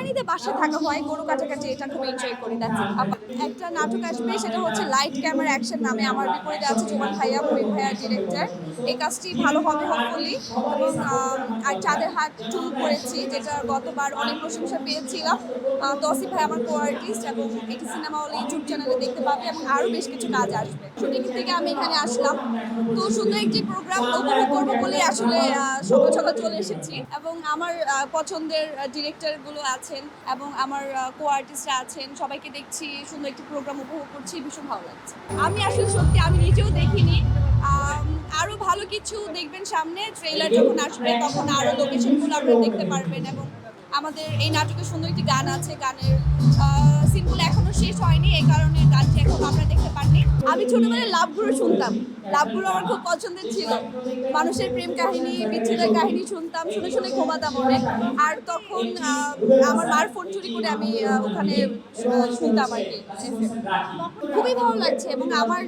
এমনিতে বাসায় থাকা হয়, গরু কাটাকাটি এটা খুব এনজয় করি। একটা নাটক আসবে, সেটা হচ্ছে লাইট ক্যামেরা অ্যাকশন নামে। আমার বিপরীতে আছে জুমান ভাইয়া, মহিম ভাইয়া ডিরেক্টর। এই কাজটি ভালো হবে হোপফুলি। এবং আর চাঁদের হাট 2 করেছি, যেটা গতবার অনেক প্রশংসা পেয়েছিলাম। তৌসিফ ভাই আমার কো আর্টিস্ট, এবং এটি সিনেমা হল ইউটিউব চ্যানেলে দেখতে পাবে, এবং আরও বেশ কিছু কাজ আসবে। শুটিং থেকে আমি এখানে আসলাম, তো সুন্দর একটি প্রোগ্রাম উপভোগ করবো বলে আসলে সকাল সকাল চলে এসেছি। এবং আমার পছন্দের ডিরেক্টরগুলো আছেন এবং আমার কো আর্টিস্টরা আছেন, সবাইকে দেখছি, সুন্দর একটি প্রোগ্রাম উপভোগ করছি, ভীষণ ভালো লাগছে। আমি আসলে সত্যি আমি নিজেও দেখিনি। আরও ভালো কিছু দেখবেন সামনে, ট্রেলার যখন আসবে তখন আরও লোকেশনগুলো আপনারা দেখতে পারবেন। এবং আমাদের এই নাটকে সুন্দর একটি গান আছে, গানের সিনগুলো এখনো শেষ হয়নি, এই কারণে গানটি এখন আপনারা দেখতে পাননি। আমি ছোটবেলায় লাভগুলো শুনতাম, লাভগুলো আমার খুব পছন্দের ছিল। মানুষের প্রেম কাহিনী, বিচ্ছেদের কাহিনী শুনতাম, শুনে শুনে ঘুমাতাম অনেক। আর তখন আমার মার ফোন চুরি করে আমি ওখানে শুনতাম আর কি। খুবই ভালো লাগছে। এবং আমার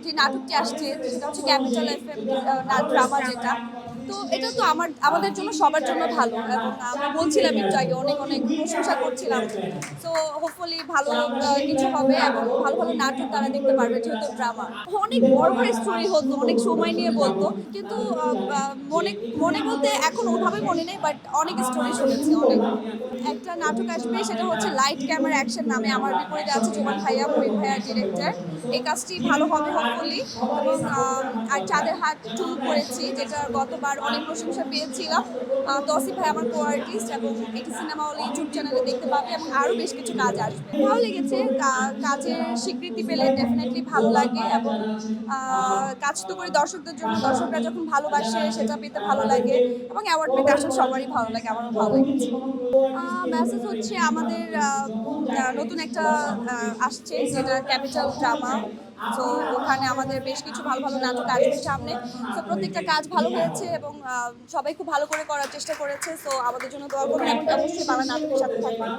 যে নাটকটি আসছে সেটা হচ্ছে ক্যাপিটাল এফএম ড্রামা, যেটা তো এটা তো আমাদের জন্য সবার জন্য ভালো। এবং আমরা বলছিলাম একটু আগে, অনেক অনেক প্রশংসা করছিলাম। সো হোপফুলি ভালো কিছু হবে, এবং ভালো ভালো নাটক তারা দেখতে পারবে, যেহেতু ড্রামা। অনেক বড় বড় স্টোরি হতো, অনেক সময় নিয়ে বলতো, কিন্তু মনে মনে বলতে এখন ওভাবে মনে নেই, বাট অনেক স্টোরি শুনেছি অনেক। একটা নাটক আসবে, সেটা হচ্ছে লাইট ক্যামেরা অ্যাকশন নামে। আমার বিপরীতে আছে জুমান ভাইয়া, মহিম ভাইয়া ডিরেক্টর। এই কাজটি ভালো হবে হোপফুলি। এবং আর চাঁদের হাট 2 করেছি, যেটা গতবার অনেক প্রশংসা পেয়েছিলাম। তৌসিফ ভাই আমার কো আর্টিস্ট, এবং এটি সিনেমা হল ইউটিউব চ্যানেলে দেখতে পাবে, এবং আরও বেশ কিছু কাজ আসবে। ভালো লেগেছে, কাজের স্বীকৃতি পেলে ডেফিনেটলি ভালো লাগে। এবং কাজ তো করি দর্শকদের জন্য, দর্শকরা যখন ভালোবাসে সেটা পেতে ভালো লাগে, এবং অ্যাওয়ার্ড পেতে আসলে সবারই ভালো লাগে, আমারও ভালো লেগেছে। মেসেজ হচ্ছে আমাদের নতুন একটা আসছে, যেটা ক্যাপিটাল ড্রামা। তো ওখানে আমাদের বেশ কিছু ভালো ভালো নাটক আসবে সামনে। তো প্রত্যেকটা কাজ ভালো হয়েছে, এবং সবাই খুব ভালো করে করার চেষ্টা করেছে। তো আমাদের জন্য দোয়া করবেন, এবং অবশ্যই বাংলা নাটকের সাথে থাকবেন।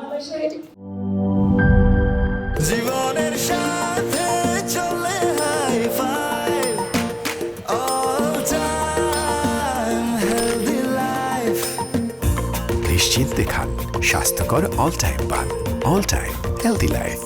জীবনের সাথে চলে hi fi, all time healthy life. নিশ্চিন্তে খান স্বাস্থ্যকর অল টাইম পান, অল টাইম হেলদি লাইফ।